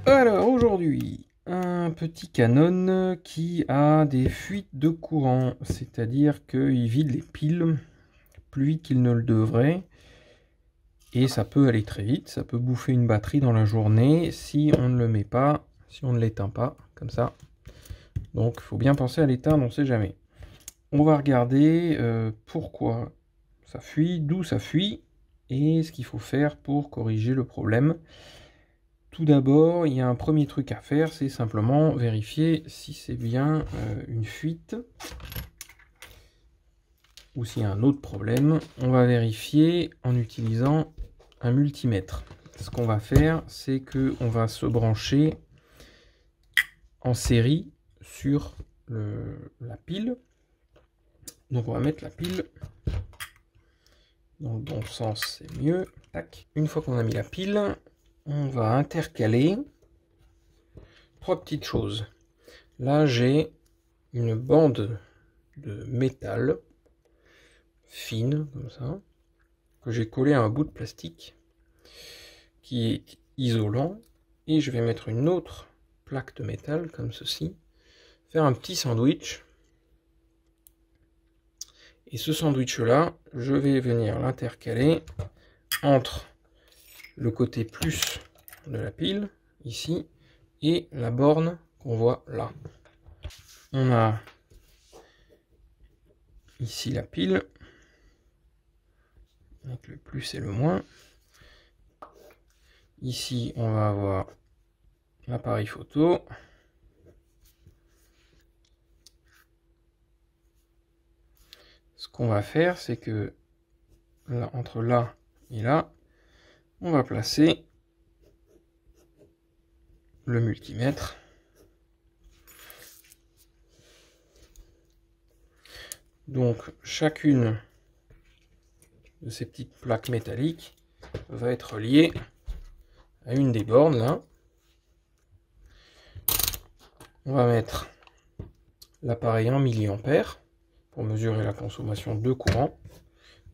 Alors aujourd'hui, un petit Canon qui a des fuites de courant, c'est-à-dire qu'il vide les piles plus vite qu'il ne le devrait, et ça peut aller très vite, ça peut bouffer une batterie dans la journée si on ne le met pas, si on ne l'éteint pas, comme ça. Donc il faut bien penser à l'éteindre, on ne sait jamais. On va regarder pourquoi ça fuit, d'où ça fuit, et ce qu'il faut faire pour corriger le problème. Tout d'abord, il y a un premier truc à faire, c'est simplement vérifier si c'est bien une fuite ou s'il y a un autre problème. On va vérifier en utilisant un multimètre. Ce qu'on va faire, c'est qu'on va se brancher en série sur la pile. Donc on va mettre la pile dans le bon sens, c'est mieux. Tac. Une fois qu'on a mis la pile, on va intercaler trois petites choses. Là, j'ai une bande de métal fine, comme ça, que j'ai collé à un bout de plastique qui est isolant. Et je vais mettre une autre plaque de métal, comme ceci, faire un petit sandwich. Et ce sandwich-là, je vais venir l'intercaler entre le côté plus de la pile, ici, et la borne qu'on voit là. On a ici la pile, avec le plus et le moins. Ici, on va avoir l'appareil photo. Ce qu'on va faire, c'est que là, entre là et là, on va placer le multimètre. Donc, chacune de ces petites plaques métalliques va être liée à une des bornes là. On va mettre l'appareil 1 mA pour mesurer la consommation de courant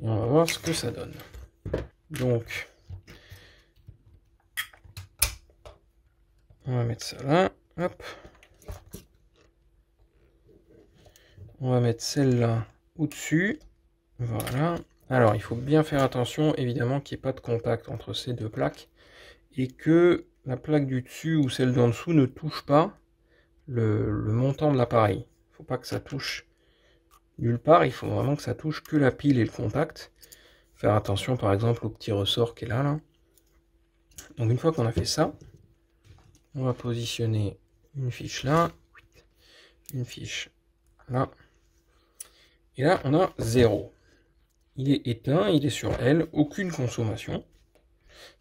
et on va voir ce que ça donne. Donc, on va mettre ça là, hop. On va mettre celle-là au-dessus, voilà. Alors, il faut bien faire attention, évidemment, qu'il n'y ait pas de contact entre ces deux plaques et que la plaque du dessus ou celle d'en dessous ne touche pas le montant de l'appareil. Il ne faut pas que ça touche nulle part, il faut vraiment que ça touche que la pile et le contact. Faire attention, par exemple, au petit ressort qui est là. Donc, une fois qu'on a fait ça, on va positionner une fiche là, une fiche là, et là, on a 0. Il est éteint, il est sur L, aucune consommation.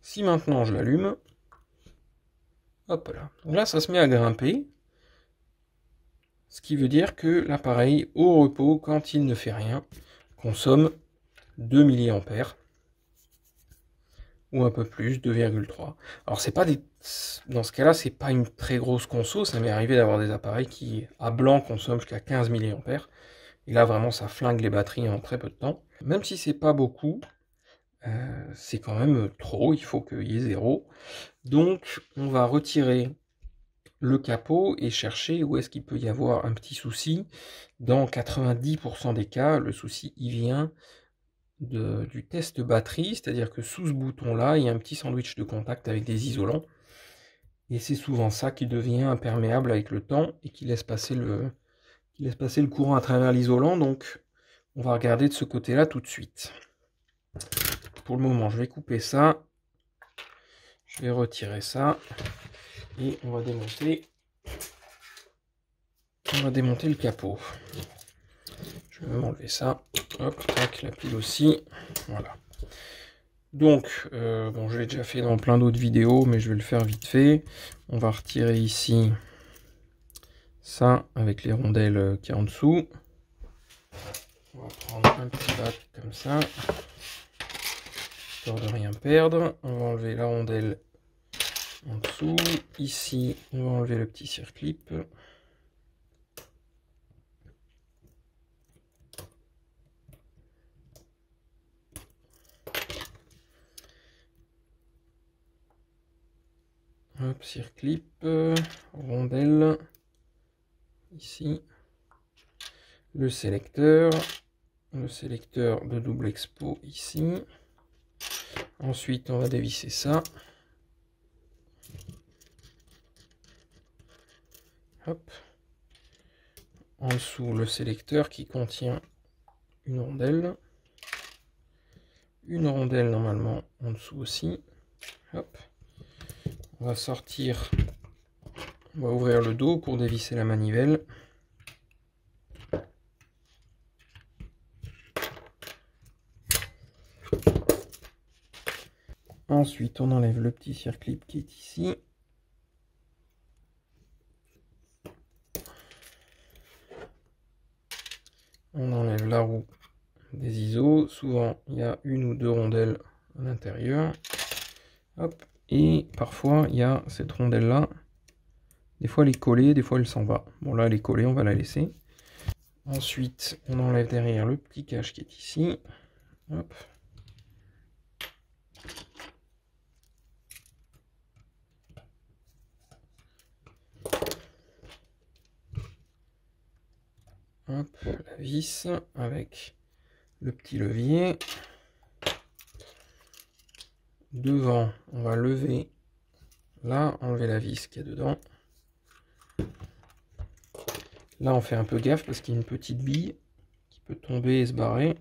Si maintenant je l'allume, hop là. Donc là, ça se met à grimper. Ce qui veut dire que l'appareil, au repos, quand il ne fait rien, consomme 2 mA. Ou un peu plus, 2,3. Alors c'est pas dans ce cas-là, c'est pas une très grosse conso. Ça m'est arrivé d'avoir des appareils qui, à blanc, consomment jusqu'à 15 mA. Et là, vraiment, ça flingue les batteries en très peu de temps. Même si c'est pas beaucoup, c'est quand même trop, il faut qu'il y ait 0. Donc, on va retirer le capot et chercher où est-ce qu'il peut y avoir un petit souci. Dans 90% des cas, le souci, il vient du test batterie, c'est-à-dire que sous ce bouton-là, il y a un petit sandwich de contact avec des isolants. Et c'est souvent ça qui devient imperméable avec le temps et qui laisse passer le courant à travers l'isolant. Donc, on va regarder de ce côté-là tout de suite. Pour le moment, je vais couper ça. Je vais retirer ça. Et on va démonter le capot. Je vais même enlever ça. Hop, tac, la pile aussi. Voilà. Donc, bon, je l'ai déjà fait dans plein d'autres vidéos, mais je vais le faire vite fait. On va retirer ici ça avec les rondelles qui est en dessous. On va prendre un petit bac comme ça, histoire de rien perdre. On va enlever la rondelle en dessous. Ici, on va enlever le petit circlip. Hop, circlip, rondelle, ici, le sélecteur de double expo ici. Ensuite, on va dévisser ça. Hop. En dessous, le sélecteur qui contient une rondelle. Une rondelle normalement en dessous aussi. Hop. On va sortir, on va ouvrir le dos pour dévisser la manivelle. Ensuite, on enlève le petit circlip qui est ici. On enlève la roue des ISO. Souvent, il y a une ou deux rondelles à l'intérieur. Hop. Et parfois, il y a cette rondelle-là. Des fois, elle est collée, des fois, elle s'en va. Bon, là, elle est collée, on va la laisser. Ensuite, on enlève derrière le petit cache qui est ici. Hop. Hop, la vis avec le petit levier. Devant, on va lever là, enlever la vis qu'il y a dedans. Là, on fait un peu gaffe parce qu'il y a une petite bille qui peut tomber et se barrer.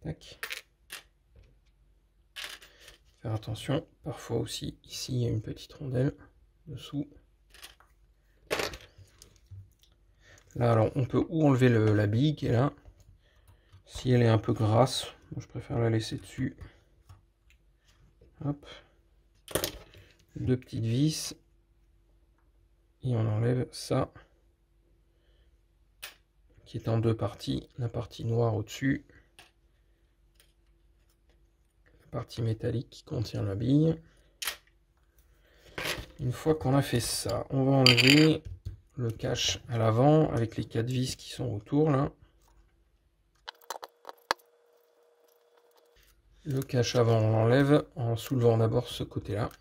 Tac. Faire attention, parfois aussi, ici, il y a une petite rondelle dessous. Là, alors, on peut ou enlever la bille qui est là. Si elle est un peu grasse, moi, je préfère la laisser dessus. Hop. Deux petites vis. Et on enlève ça. Qui est en deux parties. La partie noire au-dessus. La partie métallique qui contient la bille. Une fois qu'on a fait ça, on va enlever le cache à l'avant avec les 4 vis qui sont autour là. Le cache avant, on l'enlève en soulevant d'abord ce côté-là.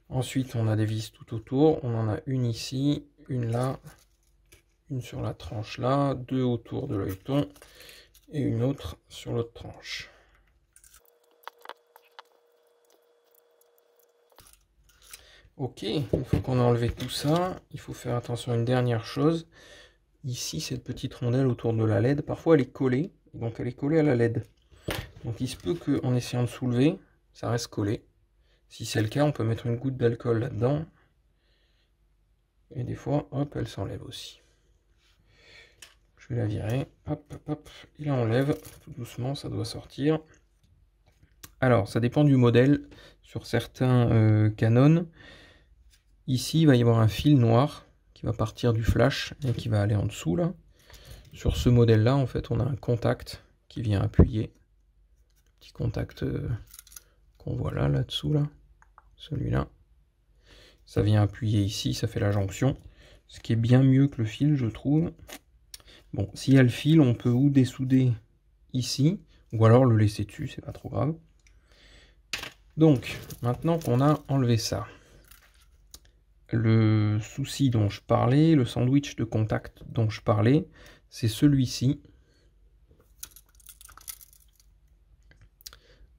Ensuite, on a des vis tout autour. On en a une ici, une là, une sur la tranche là, deux autour de l'œilleton et une autre sur l'autre tranche. Ok, une fois qu'on a enlevé tout ça, il faut faire attention à une dernière chose. Ici, cette petite rondelle autour de la LED, parfois elle est collée, donc elle est collée à la LED. Donc il se peut qu'en essayant de soulever, ça reste collé. Si c'est le cas, on peut mettre une goutte d'alcool là-dedans. Et des fois, hop, elle s'enlève aussi. Je vais la virer. Hop, hop, hop. Il enlève. Tout doucement, ça doit sortir. Alors, ça dépend du modèle. Sur certains Canon, ici, il va y avoir un fil noir qui va partir du flash et qui va aller en dessous, là. Sur ce modèle-là, en fait, on a un contact qui vient appuyer. Petit contact qu'on voit là, là-dessous, là. Celui-là. Ça vient appuyer ici, ça fait la jonction. Ce qui est bien mieux que le fil, je trouve. Bon, s'il y a le fil, on peut ou dessouder ici, ou alors le laisser dessus, c'est pas trop grave. Donc, maintenant qu'on a enlevé ça, le souci dont je parlais, le sandwich de contact dont je parlais, c'est celui-ci.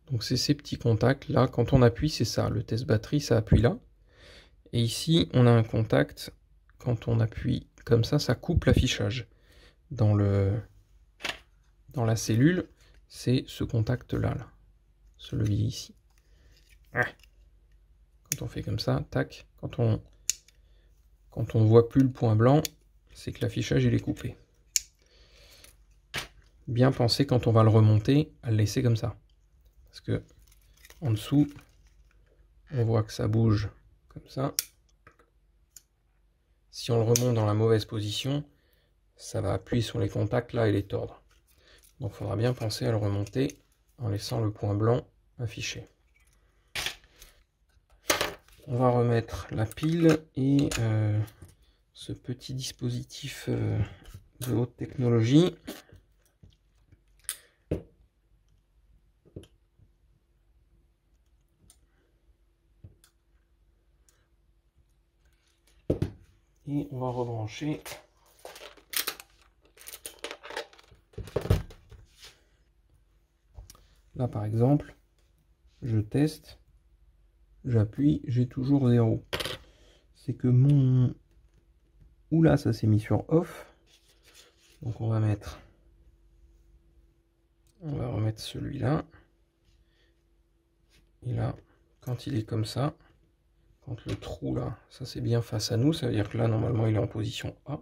Donc c'est ces petits contacts là, quand on appuie, c'est ça, le test batterie, ça appuie là. Et ici, on a un contact, quand on appuie comme ça coupe l'affichage. Dans la cellule, c'est ce contact-là, là. Ce levier ici. Quand on fait comme ça, tac, quand on voit plus le point blanc, c'est que l'affichage il est coupé. Bien penser quand on va le remonter, à le laisser comme ça. Parce que en dessous, on voit que ça bouge comme ça. Si on le remonte dans la mauvaise position, ça va appuyer sur les contacts là et les tordre. Donc il faudra bien penser à le remonter en laissant le point blanc affiché. On va remettre la pile et ce petit dispositif de haute technologie. Et on va rebrancher. Là par exemple, je teste, j'appuie, j'ai toujours 0. C'est que mon... Oula, ça s'est mis sur off. Donc on va remettre celui-là. Et là, quand il est comme ça, quand le trou là, ça c'est bien face à nous, ça veut dire que là normalement il est en position A.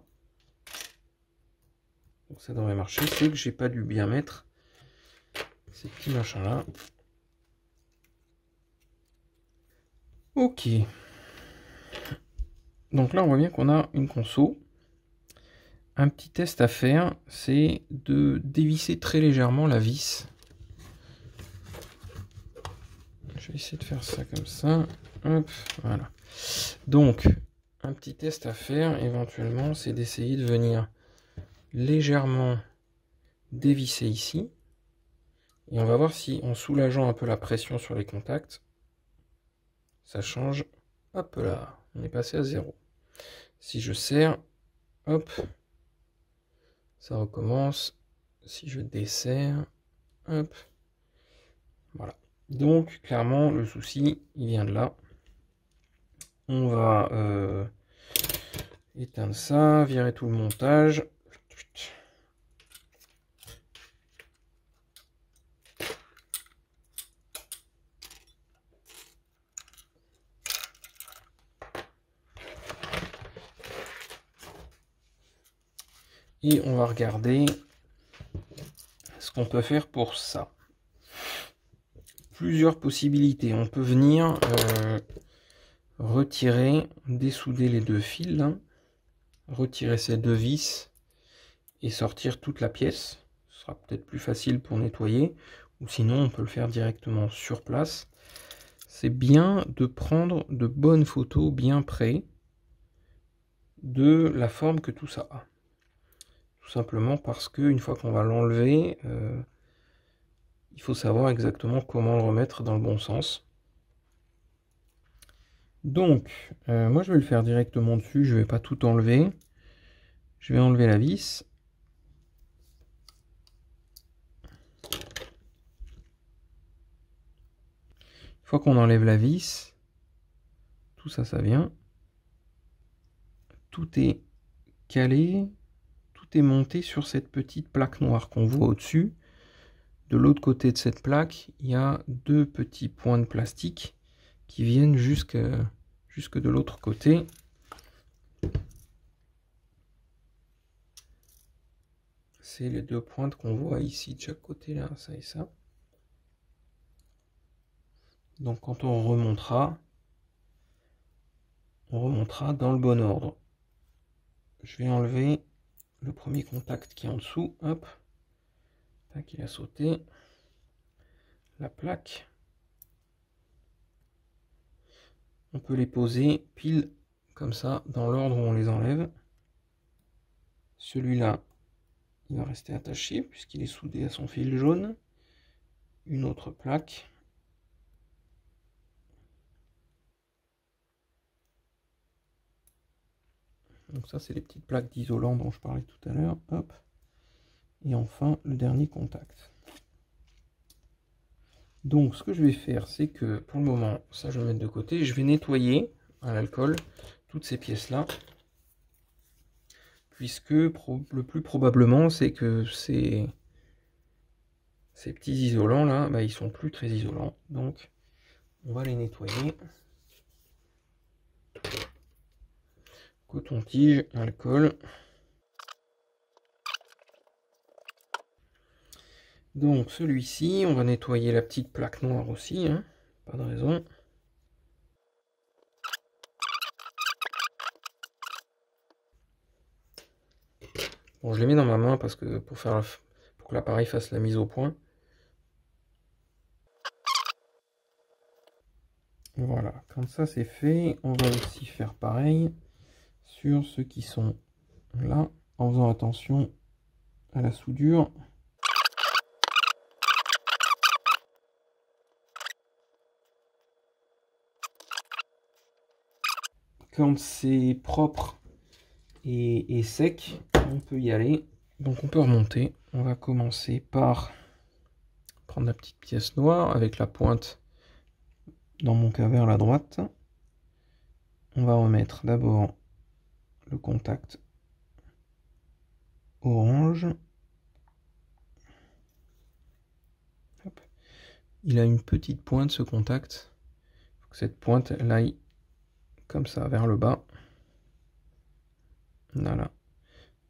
Donc ça devrait marcher, c'est que j'ai pas dû bien mettre ces petits machins là. Ok. Donc là on voit bien qu'on a une conso. Un petit test à faire, c'est de dévisser très légèrement la vis. Je vais essayer de faire ça comme ça. Hop, voilà. Donc, un petit test à faire éventuellement, c'est d'essayer de venir légèrement dévisser ici. Et on va voir si en soulageant un peu la pression sur les contacts, ça change. Hop là, on est passé à 0. Si je serre, hop, ça recommence. Si je desserre, hop, voilà. Donc, clairement, le souci, il vient de là. On va éteindre ça, virer tout le montage. Et on va regarder ce qu'on peut faire pour ça. Plusieurs possibilités. On peut venir retirer, dessouder les deux fils, là, retirer ces deux vis et sortir toute la pièce. Ce sera peut-être plus facile pour nettoyer. Ou sinon, on peut le faire directement sur place. C'est bien de prendre de bonnes photos bien près de la forme que tout ça a. Tout simplement parce qu'une fois qu'on va l'enlever, il faut savoir exactement comment le remettre dans le bon sens. Donc, moi je vais le faire directement dessus, je ne vais pas tout enlever. Je vais enlever la vis. Une fois qu'on enlève la vis, tout ça, ça vient. Tout est calé, tout est monté sur cette petite plaque noire qu'on voit au-dessus. De l'autre côté de cette plaque, il y a deux petits points de plastique qui viennent jusque de l'autre côté. C'est les deux pointes qu'on voit ici de chaque côté, là, ça et ça. Donc quand on remontera dans le bon ordre. Je vais enlever le premier contact qui est en dessous. Hop. Tac, il a sauté. La plaque. On peut les poser pile comme ça, dans l'ordre où on les enlève. Celui-là, il va rester attaché puisqu'il est soudé à son fil jaune. Une autre plaque. Donc ça, c'est les petites plaques d'isolant dont je parlais tout à l'heure. Hop. Et enfin, le dernier contact. Donc, ce que je vais faire, c'est que pour le moment, ça je vais mettre de côté. Je vais nettoyer à l'alcool toutes ces pièces-là. Puisque le plus probablement, c'est que ces petits isolants-là, bah, ils sont plus très isolants. Donc, on va les nettoyer. Coton-tige, alcool. Donc celui-ci, on va nettoyer la petite plaque noire aussi, hein, pas de raison. Bon, je les mets dans ma main parce que pour que l'appareil fasse la mise au point. Voilà, quand ça c'est fait, on va aussi faire pareil sur ceux qui sont là, en faisant attention à la soudure. quand c'est propre et sec, on peut y aller. Donc on peut remonter. On va commencer par prendre la petite pièce noire avec la pointe dans mon cas vers la droite. On va remettre d'abord le contact orange. Hop. Il a une petite pointe ce contact. Il faut que cette pointe elle aille comme ça vers le bas. Voilà.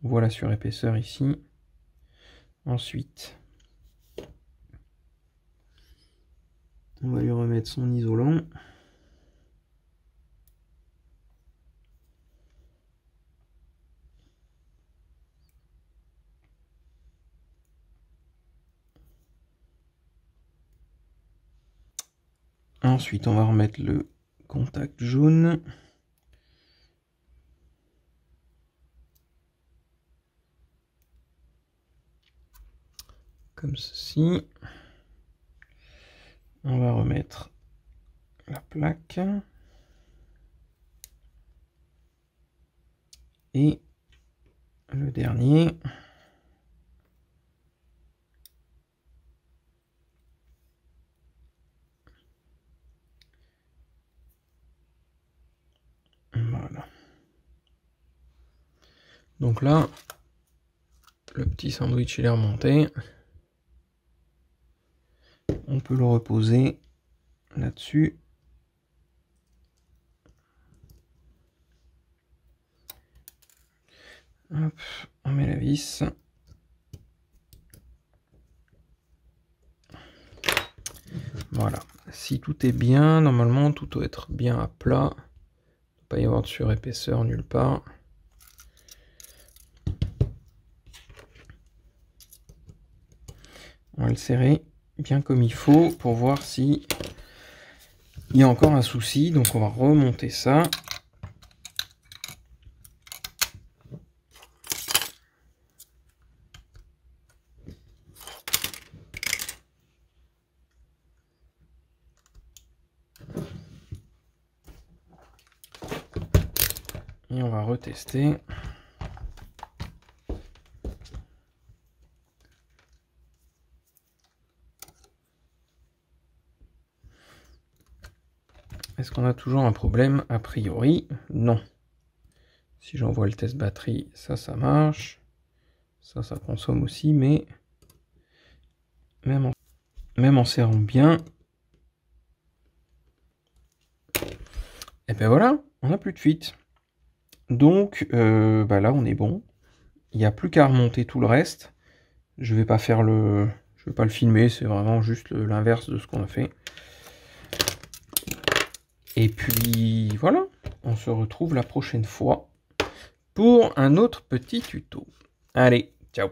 Voilà sur épaisseur ici. Ensuite, on va lui remettre son isolant. Ensuite, on va remettre le contact jaune. Comme ceci. On va remettre la plaque. Et le dernier. Voilà. Donc là, le petit sandwich il est remonté. On peut le reposer là-dessus. Hop, on met la vis. Voilà. Si tout est bien, normalement tout doit être bien à plat. Il ne doit pas y avoir de surépaisseur nulle part. On va le serrer bien comme il faut pour voir si il y a encore un souci. Donc on va remonter ça. Et on va retester. Est-ce qu'on a toujours un problème? A priori, non. Si j'envoie le test batterie, ça marche. Ça consomme aussi, mais même en serrant bien, et ben voilà, on n'a plus de fuite. Donc bah là, on est bon. Il n'y a plus qu'à remonter tout le reste. Je vais pas le filmer, c'est vraiment juste l'inverse de ce qu'on a fait. Et puis voilà, on se retrouve la prochaine fois pour un autre petit tuto. Allez, ciao!